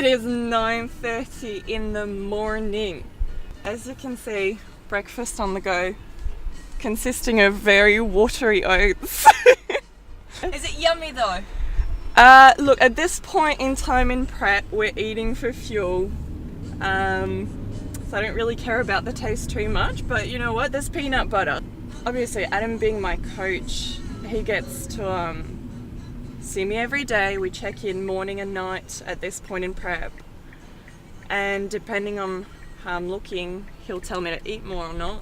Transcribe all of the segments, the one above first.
is 9:30 in the morning. As you can see, breakfast on the go, consisting of very watery oats. Is it yummy though? Look, at this point in time in prep, we're eating for fuel. So I don't really care about the taste too much, but you know what? There's peanut butter. Obviously, Adam being my coach, he gets to see me every day. We check in morning and night at this point in prep. And depending on how I'm looking, he'll tell me to eat more or not.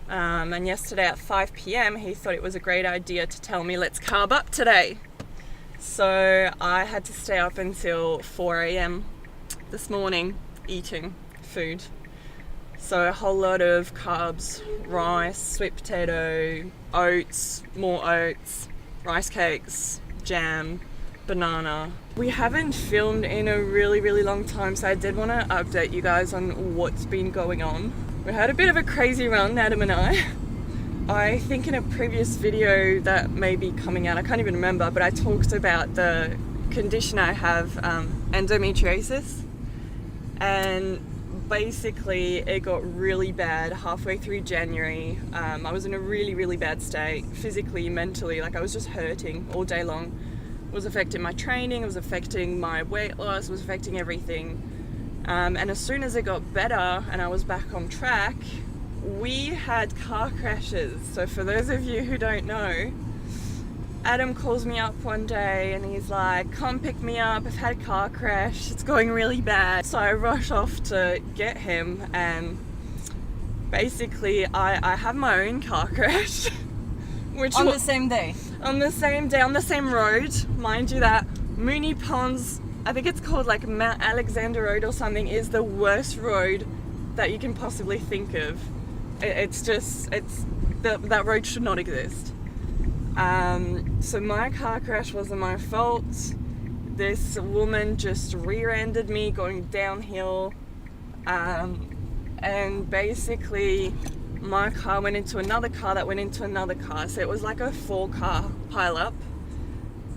And yesterday at 5 p.m, he thought it was a great idea to tell me, let's carb up today. So I had to stay up until 4 a.m. this morning eating food. So a whole lot of carbs, rice, sweet potato, oats, more oats, rice cakes, jam, banana. We haven't filmed in a really long time, so I did want to update you guys on what's been going on. We had a bit of a crazy run, Adam and I think in a previous video that may be coming out, I can't even remember, but I talked about the condition I have, endometriosis, and basically it got really bad halfway through January. I was in a really bad state, physically, mentally, like I was just hurting all day long. It was affecting my training, it was affecting my weight loss, it was affecting everything. And as soon as it got better and I was back on track, we had car crashes. So for those of you who don't know, Adam calls me up one day and he's like, come pick me up, I've had a car crash, it's going really bad. So I rush off to get him, and basically I have my own car crash. On the same day? On the same day, on the same road. Mind you that Moonee Ponds, I think it's called like Mount Alexander Road or something, is the worst road that you can possibly think of. That road should not exist. So my car crash wasn't my fault. This woman just rear-ended me going downhill, and basically my car went into another car that went into another car, so it was like a 4-car pile-up.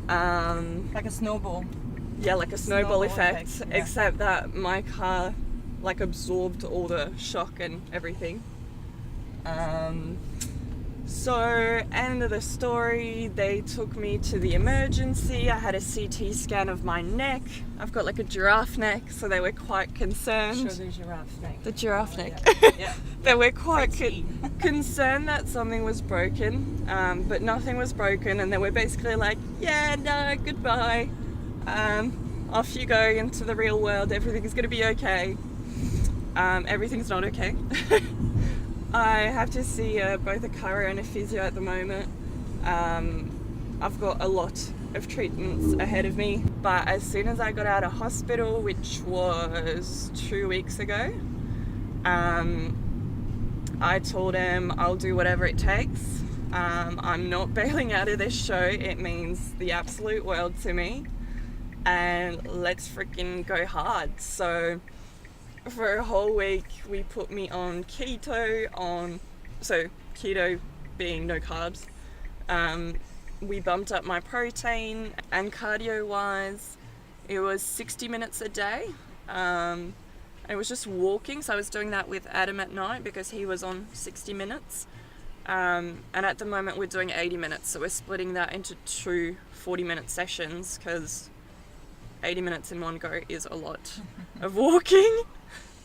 Like a snowball. Yeah, like a snowball effect, yeah. Except that my car like absorbed all the shock and everything. So, end of the story, they took me to the emergency. I had a CT scan of my neck. I've got like a giraffe neck, so they were quite concerned. Show the giraffe neck. The giraffe neck. Yeah. They were quite concerned that something was broken, but nothing was broken, and they were basically like, yeah, no, goodbye. Off you go into the real world, everything's gonna be okay. Everything's not okay. I have to see both a chiro and a physio at the moment. I've got a lot of treatments ahead of me, but as soon as I got out of hospital, which was 2 weeks ago, I told him I'll do whatever it takes. I'm not bailing out of this show. It means the absolute world to me, and let's freaking go hard. So for a whole week we put me on keto, so keto being no carbs. We bumped up my protein, and cardio wise it was 60 minutes a day. It was just walking, so I was doing that with Adam at night because he was on 60 minutes. And at the moment we're doing 80 minutes, so we're splitting that into 2 40-minute sessions because 80 minutes in one go is a lot of walking.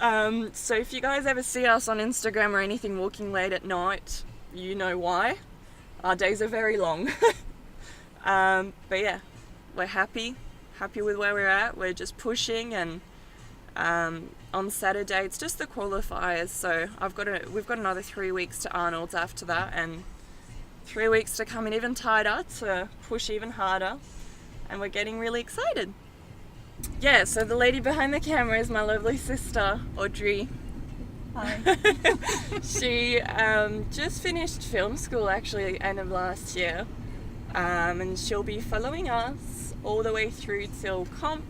So if you guys ever see us on Instagram or anything walking late at night, you know why. Our days are very long. But yeah, we're happy with where we're at. We're just pushing, and on Saturday it's just the qualifiers, so we've got another 3 weeks to Arnold's after that, and 3 weeks to come in even tighter, to push even harder, and we're getting really excited. Yeah, so the lady behind the camera is my lovely sister, Audrey. Hi. She just finished film school actually end of last year, and she'll be following us all the way through till comp,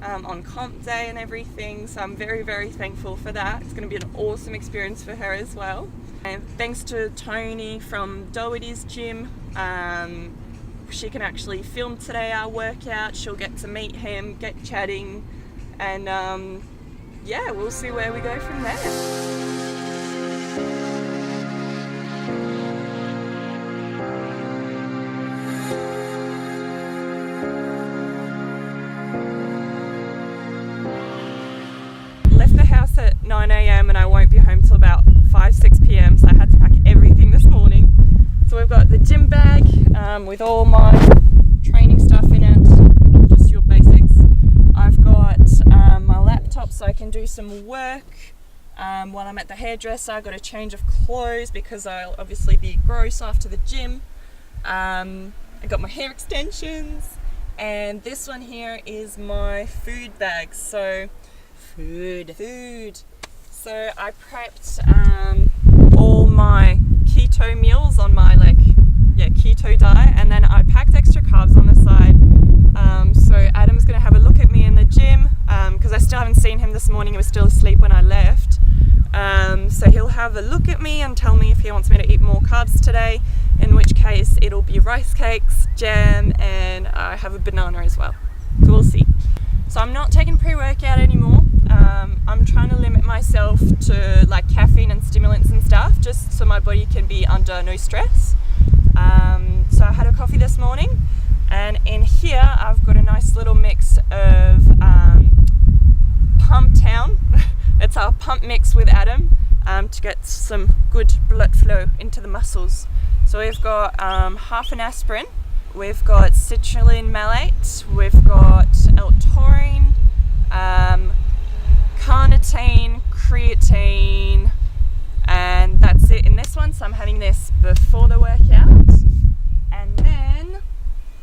on comp day and everything, so I'm very thankful for that. It's going to be an awesome experience for her as well. And thanks to Tony from Doherty's gym, she can actually film today our workout. She'll get to meet him, get chatting, and yeah, we'll see where we go from there. At 9 a.m. and I won't be home till about 5-6 p.m. so I had to pack everything this morning. So we've got the gym bag with all my training stuff in it, just your basics. I've got my laptop so I can do some work while I'm at the hairdresser. I got a change of clothes because I'll obviously be gross after the gym. I got my hair extensions, and this one here is my food bag. So food. So I prepped all my keto meals on my keto diet, and then I packed extra carbs on the side. So Adam's gonna have a look at me in the gym because I still haven't seen him this morning. He was still asleep when I left. So he'll have a look at me and tell me if he wants me to eat more carbs today, in which case it'll be rice cakes, jam, and I have a banana as well. So we'll see. So I'm not taking pre-workout anymore. I'm trying to limit myself to like caffeine and stimulants and stuff, just so my body can be under no stress. So I had a coffee this morning, and in here I've got a nice little mix of Pump Town. It's our pump mix with Adam to get some good blood flow into the muscles. So we've got half an aspirin, we've got citrulline malate, we've got L-taurine, carnitine, creatine, and that's it in this one. So I'm having this before the workout, and then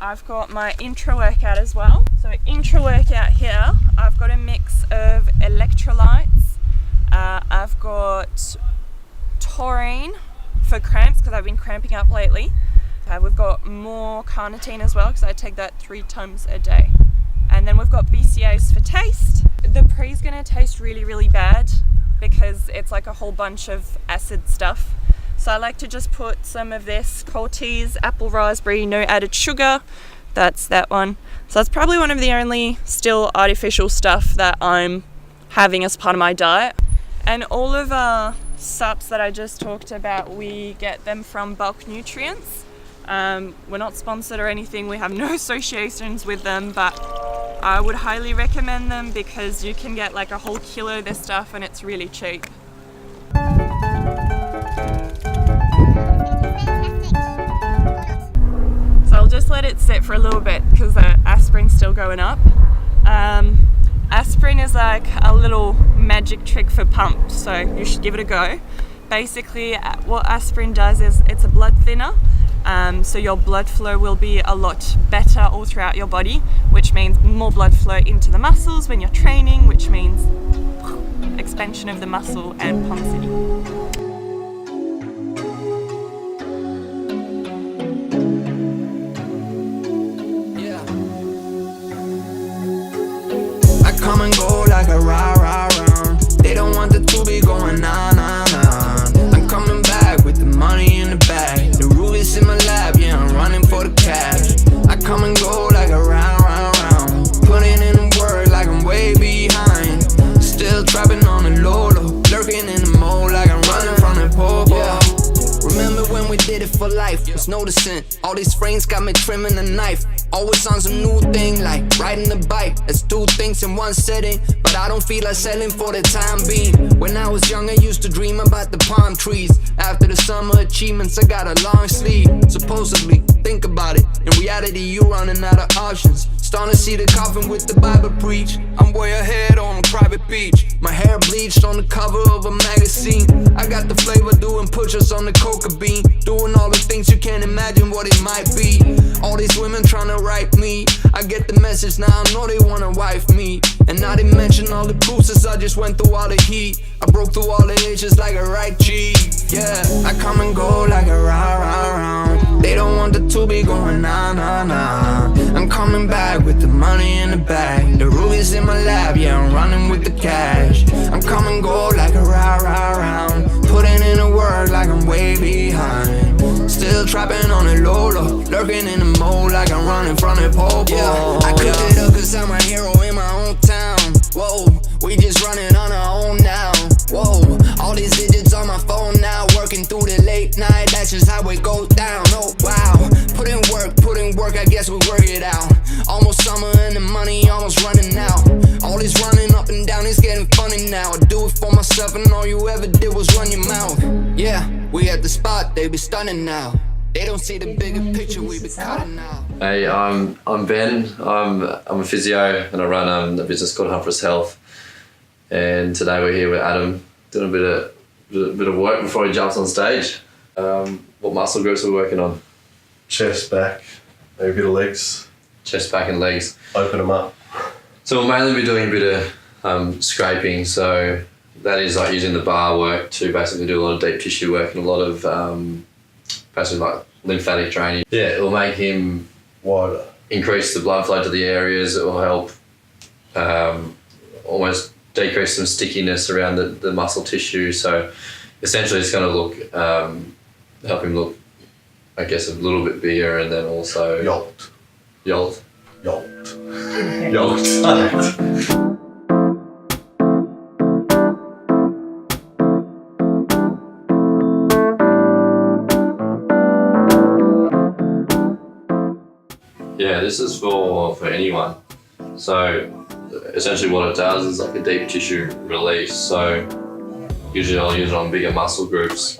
I've got my intra workout as well. So intra workout here, I've got a mix of electrolytes. I've got taurine for cramps because I've been cramping up lately. We've got more carnitine as well because I take that 3 times a day. And then we've got BCAAs for taste. The pre's gonna taste really, really bad because it's like a whole bunch of acid stuff. So I like to just put some of this Cortese apple raspberry, no added sugar. That's that one. So that's probably one of the only still artificial stuff that I'm having as part of my diet. And all of our sups that I just talked about, we get them from Bulk Nutrients. We're not sponsored or anything, we have no associations with them, but I would highly recommend them because you can get like a whole kilo of this stuff and it's really cheap. So I'll just let it sit for a little bit because the aspirin's still going up. Aspirin is like a little magic trick for pump, so you should give it a go. Basically what aspirin does is it's a blood thinner. So your blood flow will be a lot better all throughout your body, which means more blood flow into the muscles when you're training, which means expansion of the muscle and pumpacity. Yeah. I come and go like a rah-rah-rah. They don't want the to be going nah-nah-nah. I'm coming back with the money in the bag. The rubies in my lab, yeah, I'm running for the cash. I come and go like a round. Putting in the work like I'm way behind. Still trapping on the low, lurking in the mold like I'm running from the po-po. Yeah. Remember when we did it for life, was noticing all these frames got me trimming a knife. Always on some new thing like riding the bike. Let's do things in one setting, but I don't feel like selling for the time being. When I was young I used to dream about the palm trees. After the summer achievements I got a long sleeve. Supposedly, think about it, in reality you running out of options. Starting to see the coffin with the Bible preach. I'm way ahead on a private beach. My hair bleached on the cover of a magazine. I got the flavor doing push-ups on the coca bean. Doing all the things you can't imagine what it might be. All these women trying to write me. I get the message now, I know they wanna wife me. And not to mention all the bruises, I just went through all the heat. I broke through all the edges like a right cheek. Yeah, I come and go like a rah-rah-rah. They don't want the to be going nah-nah-nah. I'm coming back with the money in the bag. The rubies in my lab, yeah, I'm running with the cash. I'm come and go like a rah-rah-rah. Putting in the work like I'm way behind. Still trapping on the low, lurking in the mold like I'm running from the po-po. Yeah, I cooked it up cause I'm a hero in my own town. Whoa, we work it out. Almost summer and the money almost running out. All this running up and down is getting funny now. I do it for myself and all you ever did was run your mouth. Yeah, we at the spot, they be stunning now. They don't see the bigger picture, we be cutting now. Hey, I'm Ben. I'm a physio and I run a business called Humphreys Health. And today we're here with Adam doing a bit of work before he jumps on stage. What muscle groups are we working on? Chest, back, maybe a bit of legs. Chest, back and legs. Open them up. So we'll mainly be doing a bit of scraping. So that is like using the bar work to basically do a lot of deep tissue work and a lot of basically like lymphatic training. Yeah, it will make him Wider. increase the blood flow to the areas. It will help almost decrease some stickiness around the muscle tissue. So essentially it's going to look, help him look, I guess, a little bit bigger, and then also Yoked. Yolt. Yoked. Yoked. Yeah, this is for anyone. So essentially what it does is like a deep tissue release. So usually I'll use it on bigger muscle groups.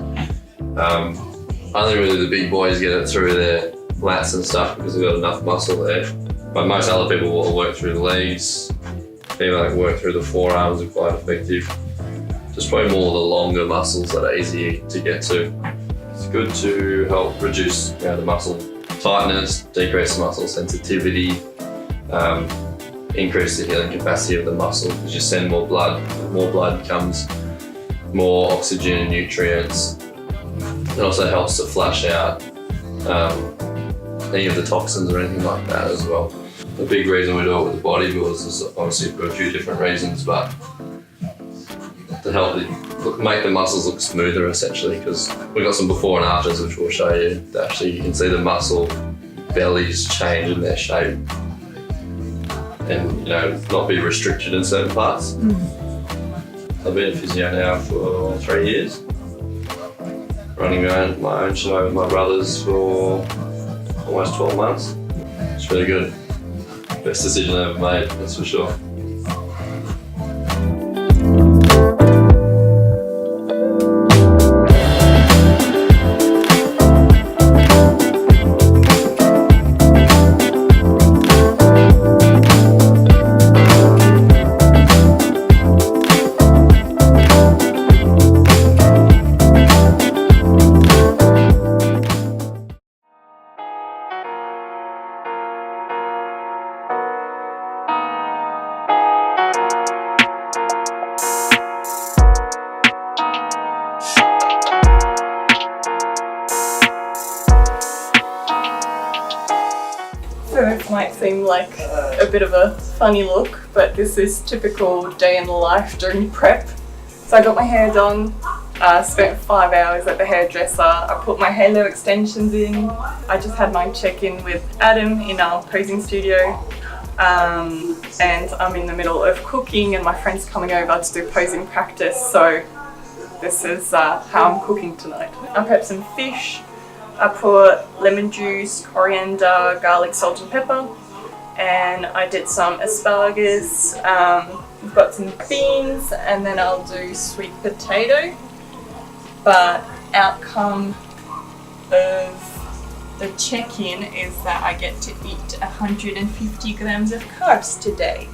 Only really the big boys get it through their lats and stuff because they've got enough muscle there. But most other people will work through the legs, even like work through the forearms are quite effective. Just probably more the longer muscles that are easier to get to. It's good to help reduce the muscle tightness, decrease muscle sensitivity, increase the healing capacity of the muscle because you send more blood. With more blood comes more oxygen and nutrients. It also helps to flush out any of the toxins or anything like that as well. The big reason we do it with the bodybuilders is obviously for a few different reasons, but to help make the muscles look smoother essentially, because we've got some before and afters which we'll show you. That actually you can see the muscle bellies change in their shape and not be restricted in certain parts. I've been a physio now for 3 years. Running around my own show with my brothers for almost 12 months. It's really good. Best decision I ever made, that's for sure. This might seem like a bit of a funny look, but this is typical day in the life during prep. So I got my hair done, spent 5 hours at the hairdresser, I put my halo extensions in, I just had my check-in with Adam in our posing studio, and I'm in the middle of cooking and my friend's coming over to do posing practice, so this is how I'm cooking tonight. I prepped some fish. I put lemon juice, coriander, garlic, salt and pepper, and I did some asparagus. We've got some beans, and then I'll do sweet potato. But outcome of the check-in is that I get to eat 150 grams of carbs today.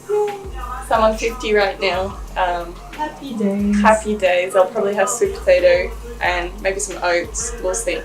So I'm on 50 right now. Happy days. Happy days. I'll probably have sweet potato and maybe some oats. We'll see.